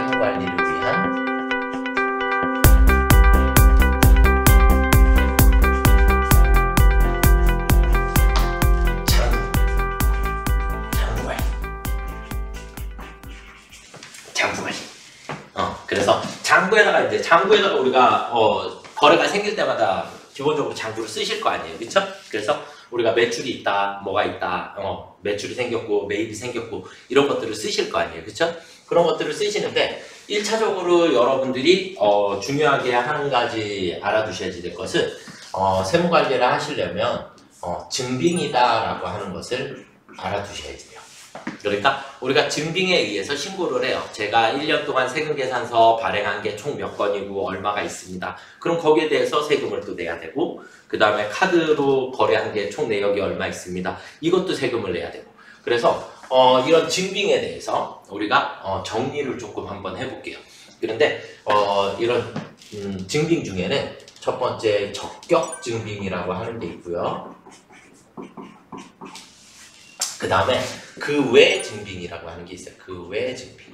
세무 관리를 위한 장부 관리. 그래서 장부에다가 우리가 거래가 생길 때마다 기본적으로 장부를 쓰실 거 아니에요, 그렇죠? 그래서 우리가 매출이 있다, 뭐가 있다, 매출이 생겼고 매입이 생겼고 이런 것들을 쓰실 거 아니에요, 그렇죠? 그런 것들을 쓰시는데 1차적으로 여러분들이 중요하게 한 가지 알아두셔야 될 것은 세무 관리를 하시려면 증빙이다라고 하는 것을 알아두셔야 돼요. 그러니까 우리가 증빙에 의해서 신고를 해요. 제가 1년 동안 세금계산서 발행한 게 총 몇 건이고 얼마가 있습니다. 그럼 거기에 대해서 세금을 또 내야 되고, 그 다음에 카드로 거래한 게 총 내역이 얼마 있습니다. 이것도 세금을 내야 되고. 그래서 이런 증빙에 대해서 우리가 정리를 조금 한번 해볼게요. 그런데 이런 증빙 중에는 첫 번째 적격 증빙이라고 하는 게 있고요. 그 다음에 그 외 증빙이라고 하는 게 있어요. 그 외 증빙.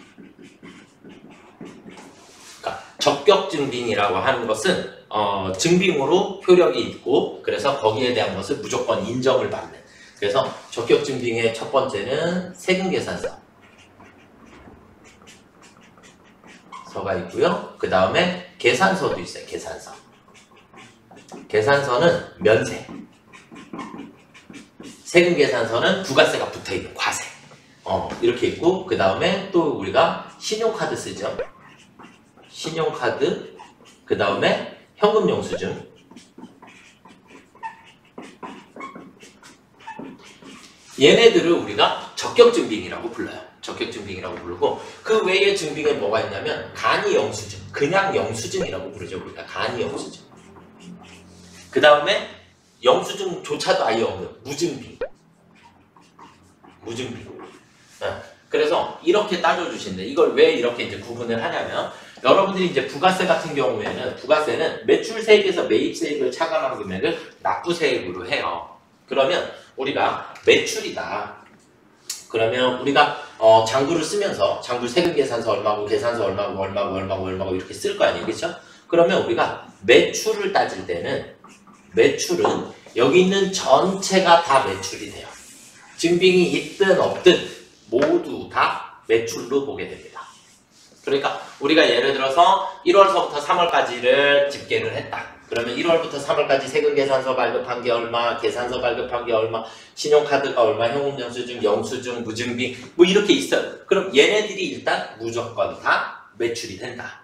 그러니까 적격 증빙이라고 하는 것은 증빙으로 효력이 있고, 그래서 거기에 대한 것을 무조건 인정을 받는. 그래서 적격 증빙의 첫 번째는 세금계산서가 있고요. 그 다음에 계산서도 있어요. 계산서. 계산서는 면세. 세금계산서는 부가세가 붙어있는 과세. 이렇게 있고, 그 다음에 또 우리가 신용카드 쓰죠. 신용카드, 그 다음에 현금영수증. 얘네들을 우리가 적격증빙이라고 불러요. 적격증빙이라고 부르고, 그 외의 증빙에 뭐가 있냐면 간이영수증, 그냥 영수증이라고 부르죠. 우리가 간이영수증. 그 다음에 영수증조차도 아예 없는 무증빙. 그래서 이렇게 따져주시는데, 이걸 왜 이렇게 이제 구분을 하냐면, 여러분들이 이제 부가세 같은 경우에는, 부가세는 매출세액에서 매입세액을 차감한 금액을 납부세액으로 해요. 그러면 우리가 매출이다. 그러면 우리가 장부를 쓰면서 장부 세금계산서 얼마고 계산서 얼마고 이렇게 쓸 거 아니에요, 그렇죠? 그러면 우리가 매출을 따질 때는, 매출은 여기 있는 전체가 다 매출이 돼요. 증빙이 있든 없든 모두 다 매출로 보게 됩니다. 그러니까 우리가 예를 들어서 1월서부터 3월까지를 집계를 했다. 그러면 1월부터 3월까지 세금계산서 발급한 게 얼마, 계산서 발급한 게 얼마, 신용카드가 얼마, 현금영수증, 영수증, 무증빙 뭐 이렇게 있어요. 그럼 얘네들이 일단 무조건 다 매출이 된다.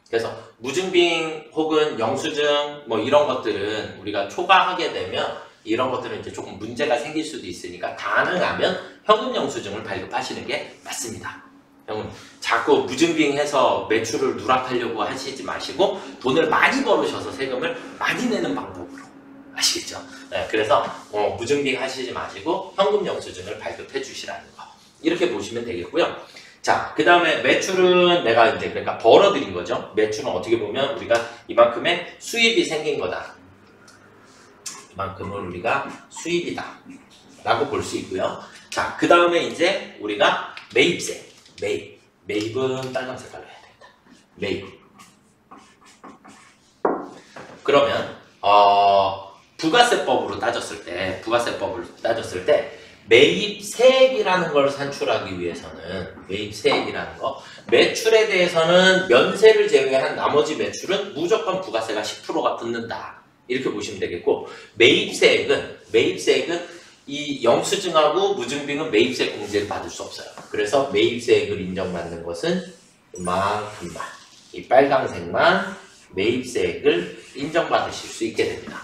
그래서 무증빙 혹은 영수증 뭐 이런 것들은 우리가 초과하게 되면 이런 것들은 이제 조금 문제가 생길 수도 있으니까 가능하면 현금영수증을 발급하시는 게 맞습니다. 자꾸 무증빙해서 매출을 누락하려고 하시지 마시고 돈을 많이 벌으셔서 세금을 많이 내는 방법으로, 아시겠죠? 네, 그래서 무증빙 하시지 마시고 현금영수증을 발급해 주시라는 거, 이렇게 보시면 되겠고요. 자, 그 다음에 매출은 내가 이제 그러니까 벌어들인 거죠. 매출은 어떻게 보면 우리가 이만큼의 수입이 생긴 거다. 이만큼을 우리가 수입이다 라고 볼 수 있고요. 자, 그 다음에 이제 우리가 매입세. 매입은 빨간 색깔로 해야 되겠다. 매입. 그러면 부가세법으로 따졌을 때 매입세액이라는 걸 산출하기 위해서는, 매입세액이라는 거, 매출에 대해서는 면세를 제외한 나머지 매출은 무조건 부가세가 10%가 붙는다. 이렇게 보시면 되겠고, 매입세액은 이 영수증하고 무증빙은 매입세 공제를 받을 수 없어요. 그래서 매입세액을 인정받는 것은 이만큼만, 이 빨강색만 매입세액을 인정받으실 수 있게 됩니다.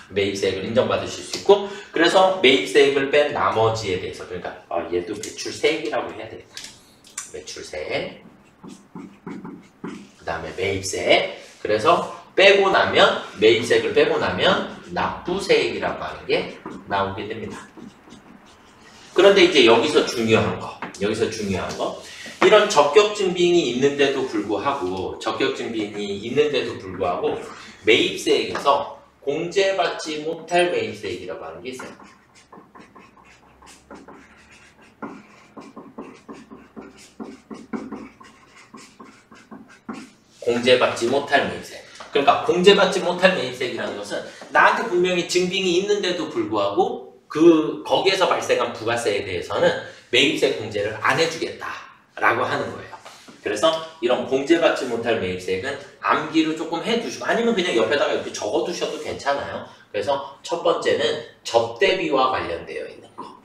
매입세액을 인정받으실 수 있고, 그래서 매입세액을 뺀 나머지에 대해서, 그러니까 얘도 매출세액이라고 해야 되겠다. 매출세액, 그 다음에 매입세액. 그래서 빼고 나면, 매입세액을 빼고 나면 납부세액이라고 하는 게 나오게 됩니다. 그런데 이제 여기서 중요한 거, 이런 적격증빙이 있는데도 불구하고 매입세액에서 공제받지 못할 매입세액이라고 하는 게 있어요. 공제받지 못할 매입세. 그러니까 공제받지 못할 매입세액이라는 것은 나한테 분명히 증빙이 있는데도 불구하고 거기에서 발생한 부가세에 대해서는 매입세 공제를 안 해주겠다라고 하는 거예요. 그래서 이런 공제받지 못할 매입세액은 암기를 조금 해두시고 아니면 그냥 옆에다가 이렇게 적어두셔도 괜찮아요. 그래서 첫 번째는 접대비와 관련되어 있는 거.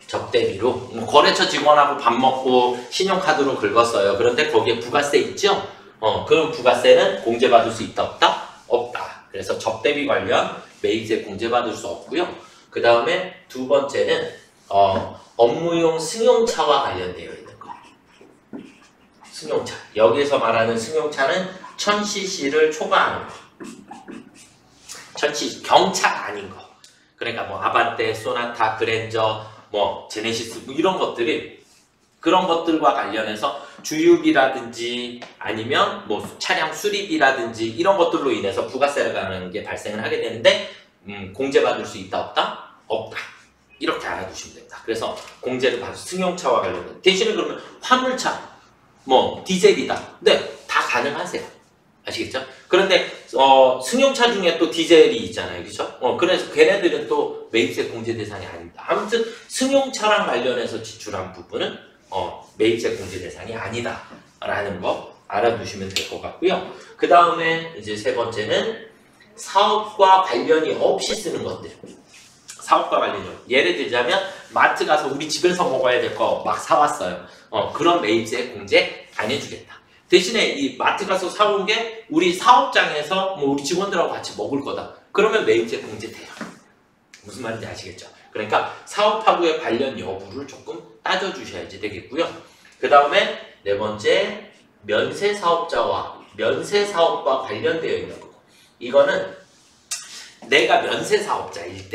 접대비로 거래처 직원하고 밥 먹고 신용카드로 긁었어요. 그런데 거기에 부가세 있죠? 그럼 부가세는 공제받을 수 있다 없다? 없다. 그래서 접대비 관련 매입세 공제받을 수 없고요. 그 다음에 두 번째는 업무용 승용차와 관련되어 있는 거. 승용차. 여기서 말하는 승용차는 1000cc를 초과하는 거. 1000cc 경차가 아닌 거. 그러니까 뭐 아반떼, 소나타, 그랜저, 뭐 제네시스 뭐 이런 것들이 그런 것들과 관련해서 주유비라든지 아니면 뭐 차량 수리비라든지 이런 것들로 인해서 부가세라는 게 발생을 하게 되는데 공제받을 수 있다 없다? 없다. 이렇게 알아두시면 됩니다. 그래서 공제를 받을 승용차와 관련된 대신에 그러면 화물차 뭐 디젤이다. 네, 다 가능하세요. 아시겠죠? 그런데 승용차 중에 또 디젤이 있잖아요. 그죠? 그래서 걔네들은 또 매입세 공제 대상이 아닙니다. 아무튼 승용차랑 관련해서 지출한 부분은 매입세 공제 대상이 아니다 라는 거 알아두시면 될 것 같고요. 그 다음에 이제 세 번째는 사업과 관련이 없이 쓰는 것들. 사업과 관련이 예를 들자면 마트 가서 우리 집에서 먹어야 될 거 막 사왔어요. 그런 매입세 공제 안 해주겠다. 대신에 이 마트 가서 사온 게 우리 사업장에서 뭐 우리 직원들하고 같이 먹을 거다. 그러면 매입세 공제돼요. 무슨 말인지 아시겠죠? 그러니까 사업하고의 관련 여부를 조금 따져주셔야지 되겠고요. 그 다음에 네 번째 면세사업자와 면세사업과 관련되어 있는 거. 이거는 내가 면세사업자일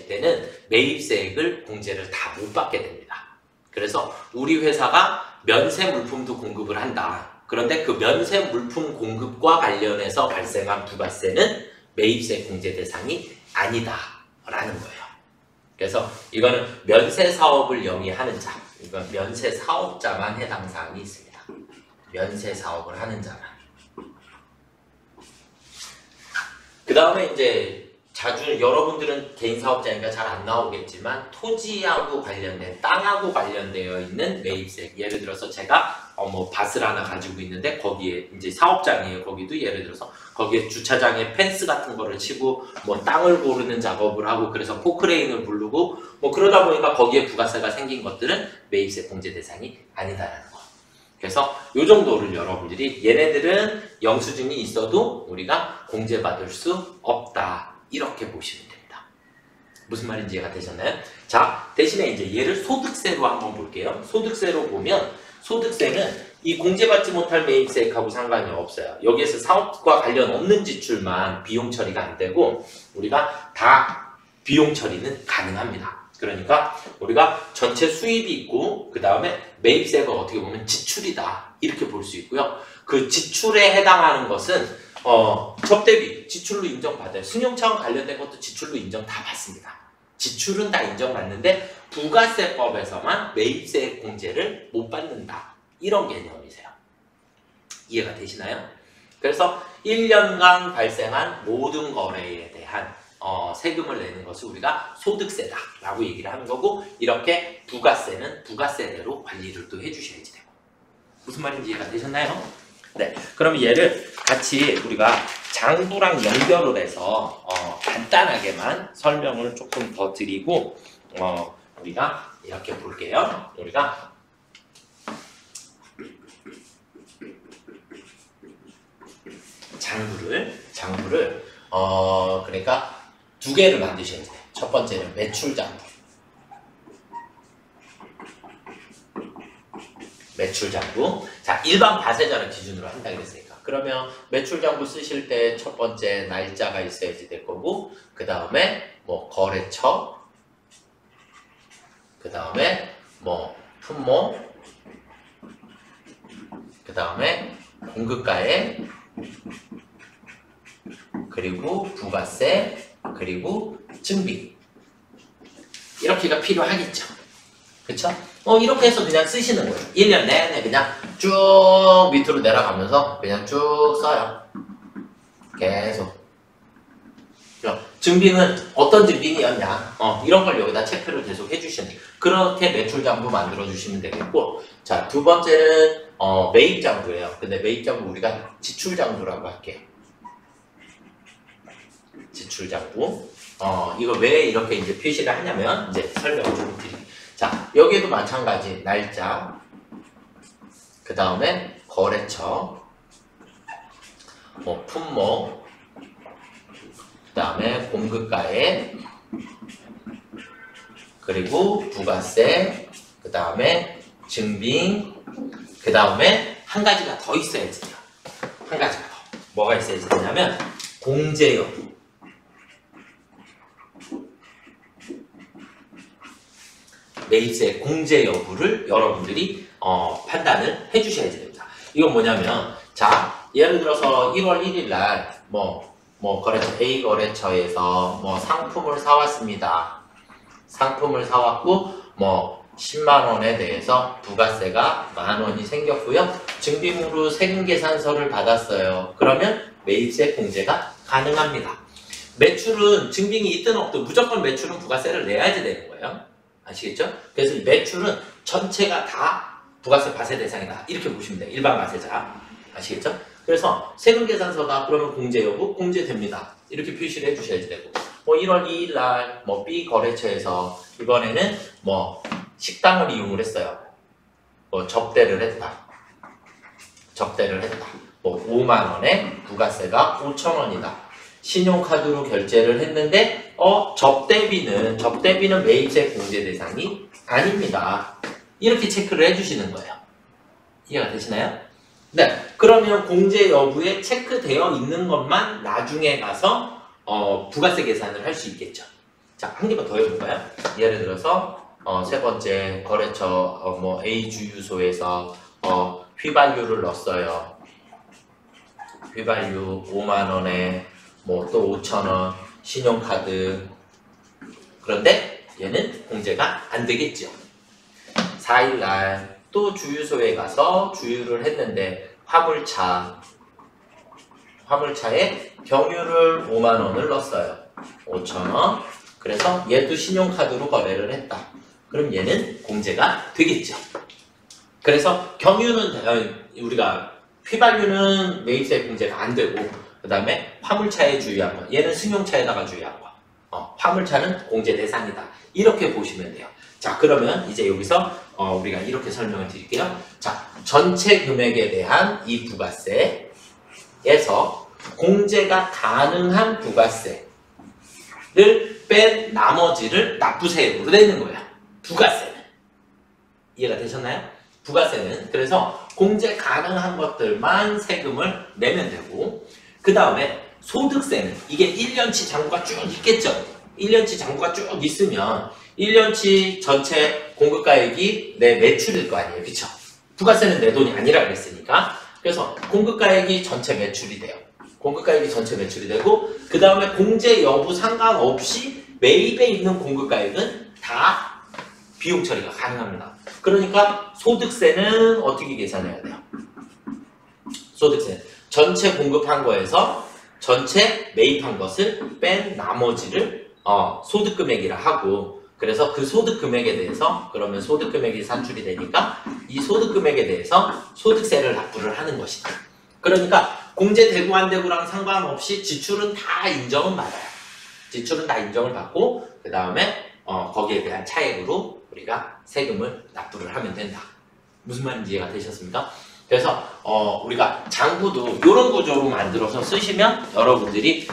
때는 매입세액을 공제를 다 못 받게 됩니다. 그래서 우리 회사가 면세 물품도 공급을 한다. 그런데 그 면세 물품 공급과 관련해서 발생한 부가세는 매입세 공제 대상이 아니다 라는 거예요. 그래서 이거는 면세 사업을 영위하는 자, 이건 면세 사업자만 해당 사항이 있습니다. 면세 사업을 하는 자만. 그 다음에 이제 자주 여러분들은 개인 사업자니까 잘 안 나오겠지만 토지하고 관련된 땅하고 관련되어 있는 매입세. 예를 들어서 제가 뭐 밭을 하나 가지고 있는데 거기에 이제 사업장이에요. 거기도 예를 들어서 거기에 주차장에 펜스 같은 거를 치고 뭐 땅을 고르는 작업을 하고 그래서 포크레인을 부르고 뭐 그러다 보니까 거기에 부가세가 생긴 것들은 매입세 공제 대상이 아니다라는 거. 그래서 이 정도를 여러분들이 얘네들은 영수증이 있어도 우리가 공제받을 수 없다. 이렇게 보시면 됩니다. 무슨 말인지 이해가 되셨나요? 자, 대신에 이제 얘를 소득세로 한번 볼게요. 소득세로 보면 소득세는 이 공제받지 못할 매입세액하고 상관이 없어요. 여기에서 사업과 관련 없는 지출만 비용 처리가 안 되고 우리가 다 비용 처리는 가능합니다. 그러니까 우리가 전체 수입이 있고 그 다음에 매입세가 어떻게 보면 지출이다 이렇게 볼 수 있고요. 그 지출에 해당하는 것은 접대비 지출로 인정받아요. 승용차와 관련된 것도 지출로 인정 다 받습니다. 지출은 다 인정받는데 부가세법에서만 매입세 공제를 못 받는다. 이런 개념이세요. 이해가 되시나요? 그래서 1년간 발생한 모든 거래에 대한 세금을 내는 것을 우리가 소득세다라고 얘기를 하는 거고 이렇게 부가세는 부가세대로 관리를 또 해주셔야지 되고 무슨 말인지 이해가 되셨나요? 네, 그럼 얘를 같이 우리가 장부랑 연결을 해서 간단하게만 설명을 조금 더 드리고 우리가 이렇게 볼게요. 우리가 장부를 그러니까 두 개를 만드셔야 돼요. 첫 번째는 매출 장부. 매출 장부. 자, 일반 과세자를 기준으로 한다 그랬으니까. 그러면 매출 장부 쓰실 때 첫 번째 날짜가 있어야지 될 거고, 그 다음에 뭐 거래처, 그 다음에 뭐 품목, 그 다음에 공급가액, 그리고 부가세, 그리고 증비. 이렇게가 필요하겠죠. 그쵸? 이렇게 해서 그냥 쓰시는 거예요. 1년 내내 그냥 쭉 밑으로 내려가면서 그냥 쭉 써요. 계속. 증빙은 어떤 증빙이었냐, 이런 걸 여기다 체크를 계속 해주시면 돼요. 그렇게 매출 장부 만들어 주시면 되겠고, 자, 두 번째는 매입 장부예요. 근데 매입 장부 우리가 지출 장부라고 할게요. 지출 장부. 이거 왜 이렇게 이제 표시를 하냐면 이제 설명을 좀 드릴게요. 자, 여기에도 마찬가지 날짜, 그 다음에 거래처, 품목, 그 다음에 공급가액, 그리고 부가세, 그 다음에 증빙, 그 다음에 한 가지가 더 있어야 돼요. 한 가지가 더. 뭐가 있어야 되냐면 공제 여부. 매입세 공제 여부를 여러분들이 판단을 해주셔야 됩니다. 이건 뭐냐면, 자, 예를 들어서 1월 1일 날 거래처 A 거래처에서 상품을 사왔습니다. 상품을 사왔고 10만 원에 대해서 부가세가 10,000원이 생겼고요. 증빙으로 세금 계산서를 받았어요. 그러면 매입세 공제가 가능합니다. 매출은 증빙이 있든 없든 무조건 매출은 부가세를 내야지 되는 거예요. 아시겠죠? 그래서 이 매출은 전체가 다 부가세 과세 대상이다. 이렇게 보시면 돼요. 일반 과세자. 아시겠죠? 그래서 세금 계산서가 그러면 공제 여부 공제됩니다. 이렇게 표시를 해주셔야 되고, 1월 2일 날 B 거래처에서 이번에는 식당을 이용을 했어요. 접대를 했다. 5만 원에 부가세가 5,000원이다. 신용카드로 결제를 했는데 접대비는 매입세 공제 대상이 아닙니다. 이렇게 체크를 해주시는 거예요. 이해가 되시나요? 네. 그러면 공제 여부에 체크되어 있는 것만 나중에 가서 부가세 계산을 할 수 있겠죠. 자, 한 개만 더 해볼까요? 예를 들어서 세 번째 거래처 A 주유소에서 휘발유를 넣었어요. 휘발유 5만 원에 또 5,000원 신용카드. 그런데 얘는 공제가 안 되겠죠. 4일 날 또 주유소에 가서 주유를 했는데 화물차에 경유를 5만 원을 넣었어요. 5,000원. 그래서 얘도 신용카드로 거래를 했다. 그럼 얘는 공제가 되겠죠. 그래서 경유는 우리가 휘발유는 매입세 공제가 안 되고, 그 다음에 화물차에 주유한 거, 얘는 승용차에다가 주유한 거, 화물차는 공제 대상이다. 이렇게 보시면 돼요. 자, 그러면 이제 여기서 우리가 이렇게 설명을 드릴게요. 자, 전체 금액에 대한 이 부가세에서 공제가 가능한 부가세를 뺀 나머지를 납부세액으로 내는 거예요. 부가세는. 이해가 되셨나요? 부가세는. 그래서 공제 가능한 것들만 세금을 내면 되고, 그 다음에 소득세는 이게 1년치 잔고가 쭉 있겠죠. 1년치 잔고가 쭉 있으면 1년치 전체 공급가액이 내 매출일 거 아니에요. 그쵸? 부가세는 내 돈이 아니라 그랬으니까. 그래서 공급가액이 전체 매출이 돼요. 공급가액이 전체 매출이 되고, 그 다음에 공제 여부 상관없이 매입에 있는 공급가액은 다 비용 처리가 가능합니다. 그러니까 소득세는 어떻게 계산해야 돼요? 소득세는 전체 공급한 거에서 전체 매입한 것을 뺀 나머지를 소득금액이라 하고, 그래서 그 소득금액에 대해서, 그러면 소득금액이 산출이 되니까 이 소득금액에 대해서 소득세를 납부를 하는 것이다. 그러니까 공제되고 안 되고랑 상관없이 지출은 다 인정은 받아요. 지출은 다 인정을 받고, 그 다음에 거기에 대한 차액으로 우리가 세금을 납부를 하면 된다. 무슨 말인지 이해가 되셨습니까? 그래서 우리가 장부도 이런 구조로 만들어서 쓰시면 여러분들이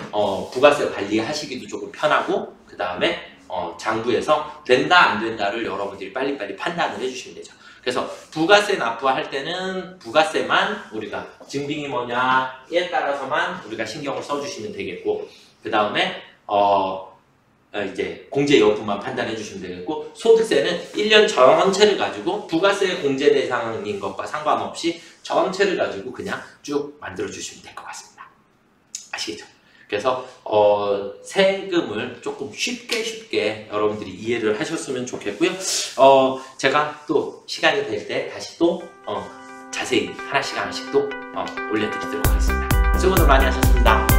부가세 관리하시기도 조금 편하고, 그 다음에 장부에서 된다 안 된다를 여러분들이 빨리빨리 판단을 해주시면 되죠. 그래서 부가세 납부할 때는 부가세만 우리가 증빙이 뭐냐에 따라서만 우리가 신경을 써주시면 되겠고, 그 다음에 이제 공제 여부만 판단해 주시면 되겠고, 소득세는 1년 전체를 가지고 부가세 공제 대상인 것과 상관없이 전체를 가지고 그냥 쭉 만들어 주시면 될 것 같습니다. 아시겠죠? 그래서 세금을 조금 쉽게 여러분들이 이해를 하셨으면 좋겠고요. 제가 또 시간이 될 때 다시 또 자세히 하나씩 또 올려드리도록 하겠습니다. 수고들 많이 하셨습니다.